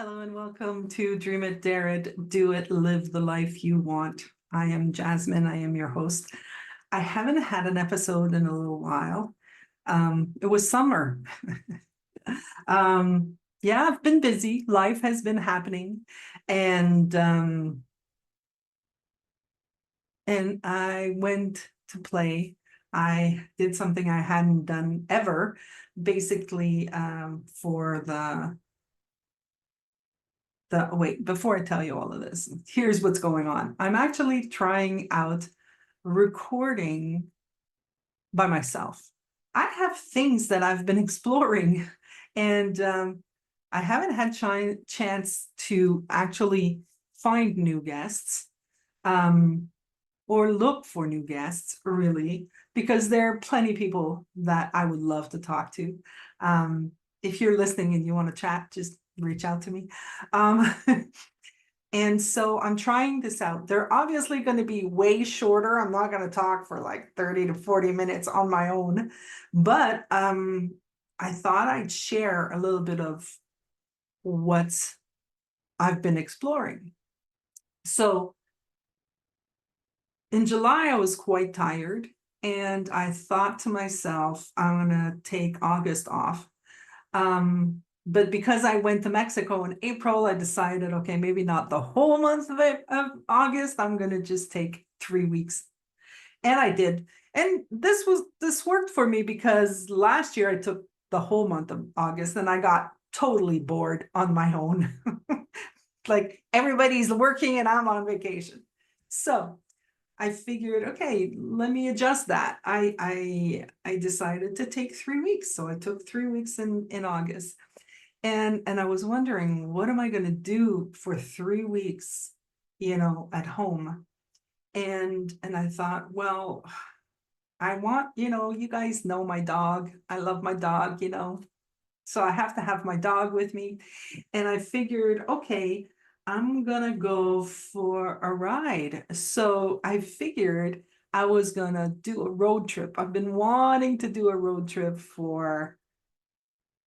Hello and welcome to Dream It, Dare It, Do It, Live the Life You Want. I am Jasmine. I am your host. I haven't had an episode in a little while. It was summer. Yeah, I've been busy. Life has been happening, and I went to play. I did something I hadn't done ever, basically for the wait, before I tell you all of this, here's what's going on. I'm actually trying out recording by myself. I have things that I've been exploring, and I haven't had chance to actually find new guests or look for new guests, really, because there are plenty of people that I would love to talk to. Um, if you're listening and you want to chat, just reach out to me. Um, And so I'm trying this out. They're obviously going to be way shorter. I'm not going to talk for like 30 to 40 minutes on my own, but I thought I'd share a little bit of what I've been exploring. So in July, I was quite tired, and I thought to myself, I'm going to take August off. But because I went to Mexico in April, I decided, okay, maybe not the whole month of August. I'm going to just take 3 weeks. And I did. And this worked for me because last year I took the whole month of August and I got totally bored on my own. Like everybody's working and I'm on vacation. So I figured, okay, let me adjust that. I decided to take 3 weeks. So I took 3 weeks in August. And I was wondering, what am I going to do for 3 weeks, at home? And I thought, well, I want, you guys know my dog. I love my dog. So I have to have my dog with me. And I figured, okay, I'm gonna go for a ride. So I figured I was gonna do a road trip. I've been wanting to do a road trip for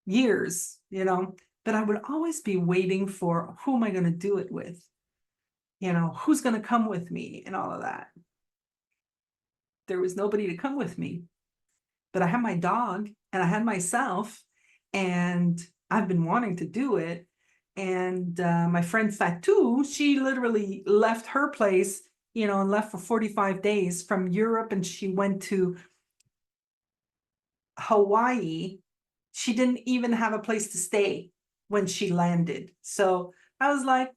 years, but I would always be waiting for who am I gonna do it with? Who's gonna come with me and all of that. There was nobody to come with me, but I had my dog and I had myself, and I've been wanting to do it. And my friend Fatou, she literally left her place, and left for 45 days from Europe, and she went to Hawaii. She didn't even have a place to stay when she landed. So I was like,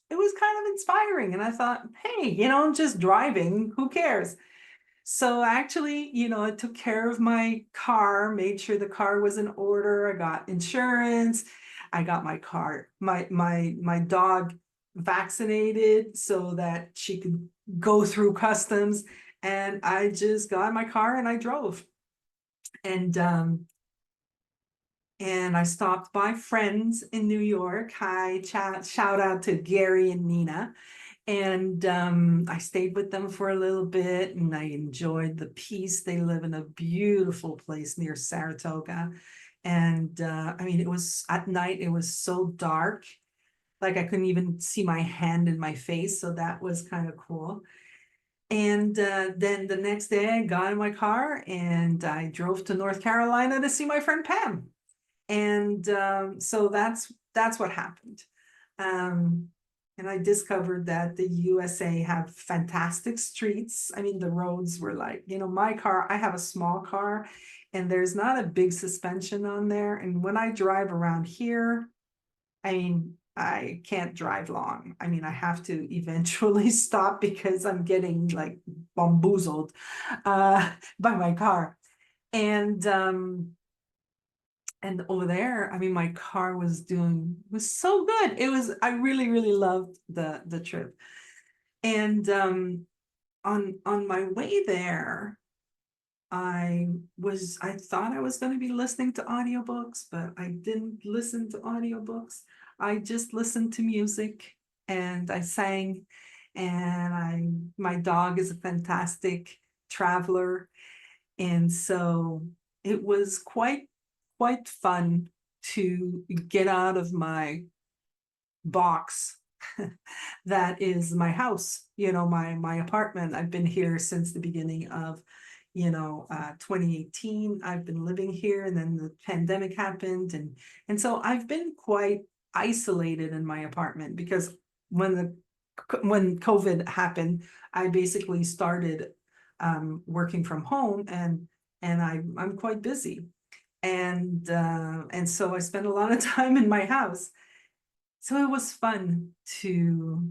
it was kind of inspiring. And I thought, hey, I'm just driving. Who cares? So actually, I took care of my car, made sure the car was in order. I got insurance. I got my dog vaccinated so that she could go through customs. And I just got in my car and I drove. And I stopped by friends in New York. Hi, shout out to Gary and Nina. And I stayed with them for a little bit and I enjoyed the peace. They live in a beautiful place near Saratoga. And I mean, it was at night, it was so dark, like I couldn't even see my hand in my face. So that was kind of cool. And then the next day, I got in my car and I drove to North Carolina to see my friend Pam. And so that's what happened. Um, and I discovered that the USA have fantastic streets. I mean, the roads were like, my car, I have a small car and there's not a big suspension on there. And when I drive around here, I mean, I can't drive long. I mean, I have to eventually stop because I'm getting like bamboozled by my car. And and over there, I mean, my car was so good. I really, really loved the trip. And on my way there, I thought I was going to be listening to audiobooks, but I didn't listen to audiobooks. I just listened to music and I sang, and my dog is a fantastic traveler. And so it was quite fun to get out of my box that is my house, my apartment. I've been here since the beginning of 2018. I've been living here, and then the pandemic happened, and so I've been quite isolated in my apartment, because when COVID happened, I basically started working from home, and I'm quite busy, and so I spent a lot of time in my house. So it was fun to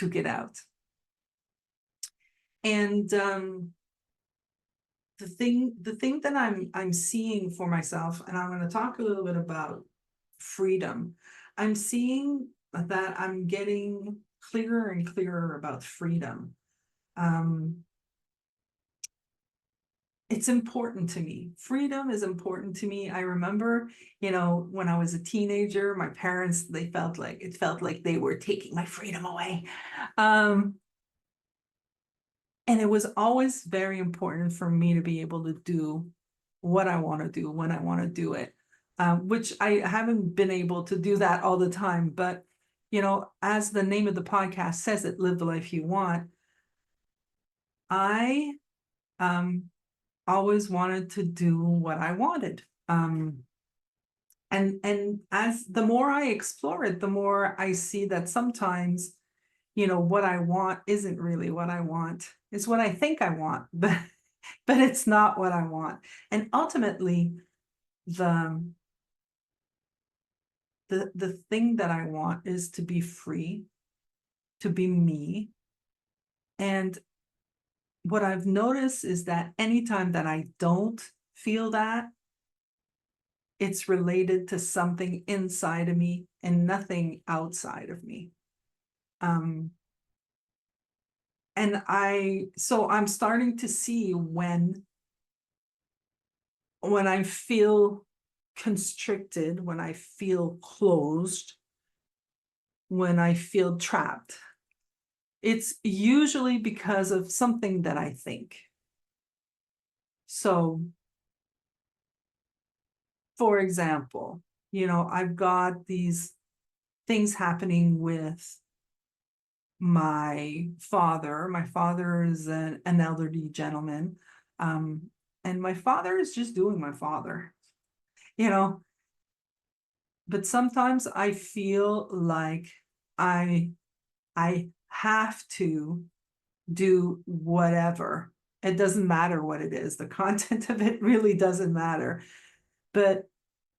get out. And the thing that I'm seeing for myself, and I'm going to talk a little bit about freedom. I'm seeing that I'm getting clearer and clearer about freedom. It's important to me. Freedom is important to me. I remember, when I was a teenager, my parents, it felt like they were taking my freedom away. And it was always very important for me to be able to do what I want to do when I want to do it, which I haven't been able to do that all the time. But, as the name of the podcast says, it live the life you want. I always wanted to do what I wanted. And as the more I explore it, the more I see that sometimes, what I want isn't really what I want. It's what I think I want, but it's not what I want. And ultimately, the the thing that I want is to be free, to be me. And what I've noticed is that anytime that I don't feel that, it's related to something inside of me and nothing outside of me. Um, so I'm starting to see when I feel constricted, when I feel closed, when I feel trapped, it's usually because of something that I think. So, for example, I've got these things happening with my father. My father is an elderly gentleman. And my father is just doing my father, you know, but sometimes I feel like I I have to do whatever. It doesn't matter what it is. The content of it really doesn't matter. But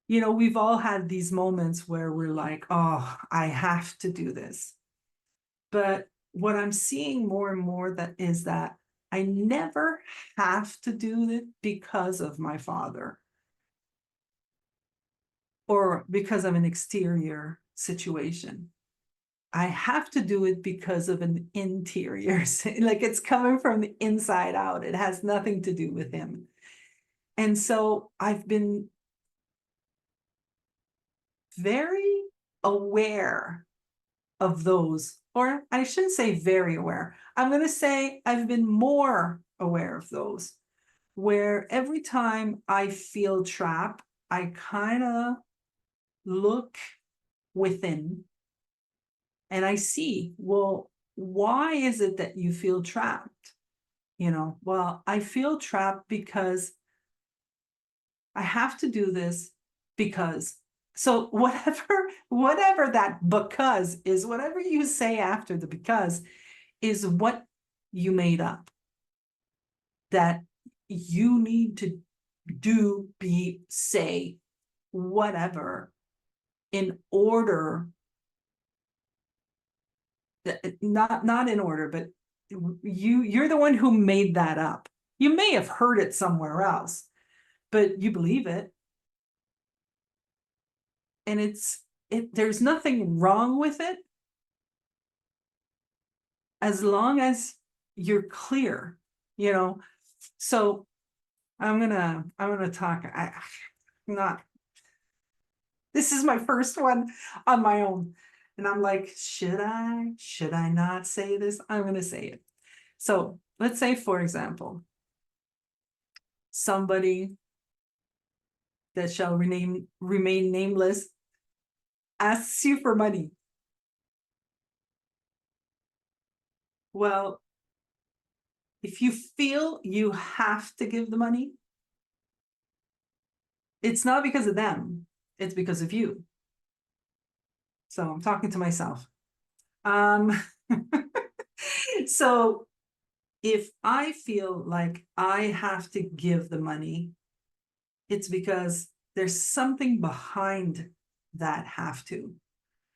we've all had these moments where we're like, oh, I have to do this. But what I'm seeing more and more that is that I never have to do it because of my father or because of an exterior situation. I have to do it because of an interior, like it's coming from the inside out. It has nothing to do with him. And so I've been very aware of those, or I shouldn't say very aware. I'm going to say I've been more aware of those, where every time I feel trapped, I kind of look within and I see, well, why is it that you feel trapped? Well, I feel trapped because I have to do this because. So whatever that because is, whatever you say after the because is what you made up that you need to do, be, say, whatever in order, not in order, but you're the one who made that up. You may have heard it somewhere else, but you believe it. And there's nothing wrong with it as long as you're clear, So I'm gonna talk. I'm not. This is my first one on my own, and I'm like, should I not say this? I'm gonna say it. So let's say, for example, somebody that shall remain nameless asks you for money. Well, if you feel you have to give the money, it's not because of them, it's because of you. So I'm talking to myself. Um, so if I feel like I have to give the money, it's because there's something behind that have to.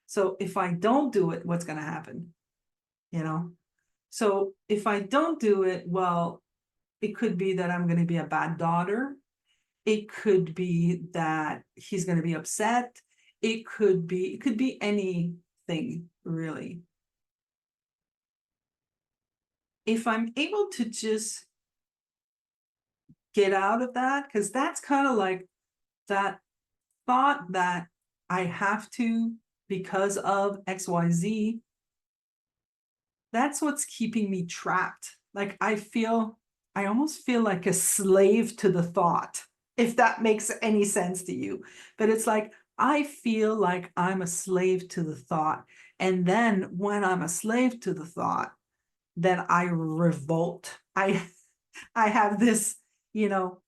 So if I don't do it, what's going to happen? You know? So if I don't do it, well, it could be that I'm going to be a bad daughter. It could be that he's going to be upset. It could be anything really. If I'm able to just get out of that, because that's kind of like that thought that I have to because of XYZ, that's what's keeping me trapped. Like I almost feel like a slave to the thought, if that makes any sense to you. But it's like, I feel like I'm a slave to the thought. And then when I'm a slave to the thought, then I revolt. I have this, you know,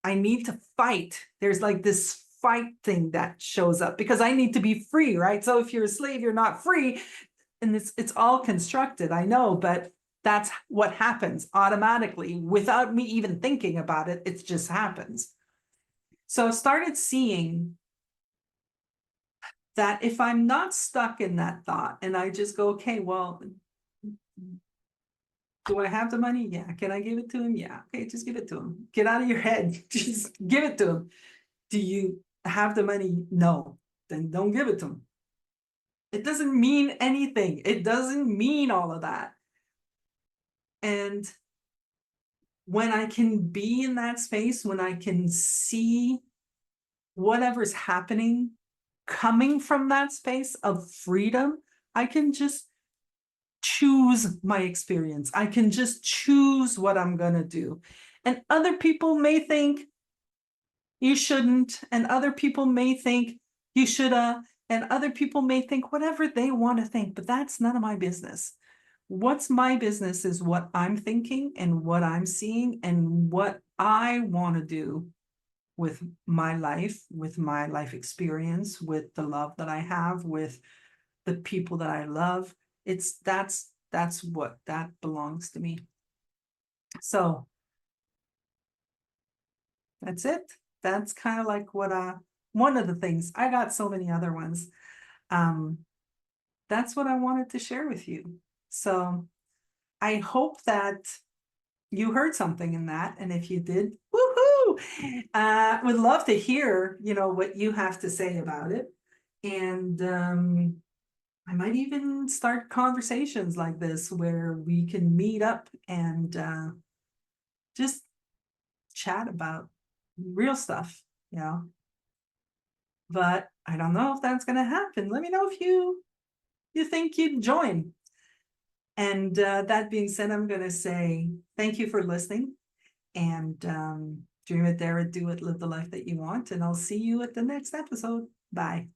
I need to fight. There's like this fight thing that shows up because I need to be free, right? So if you're a slave, you're not free. And it's all constructed, I know, but that's what happens automatically without me even thinking about it. It just happens. So I started seeing that if I'm not stuck in that thought and I just go, okay, well, do I have the money? Yeah. Can I give it to him? Yeah. Okay, just give it to him. Get out of your head. Just give it to him. Do you have the money? No. Then don't give it to him. It doesn't mean anything. It doesn't mean all of that. And when I can be in that space, when I can see whatever's happening coming from that space of freedom, I can just choose my experience. I can just choose what I'm going to do. And other people may think you shouldn't, and other people may think you shoulda, and other people may think whatever they want to think, but that's none of my business. What's my business is what I'm thinking and what I'm seeing and what I want to do with my life experience, with the love that I have, with the people that I love. That's what that belongs to me. So that's it. That's kind of like what one of the things. I got so many other ones. Um, that's what I wanted to share with you. So I hope that you heard something in that. And if you did, woohoo! Would love to hear, what you have to say about it. And I might even start conversations like this where we can meet up and just chat about real stuff, you know. But I don't know if that's going to happen. Let me know if you think you'd join. And that being said, I'm going to say thank you for listening. And dream it, dare it, do it, live the life that you want. And I'll see you at the next episode. Bye.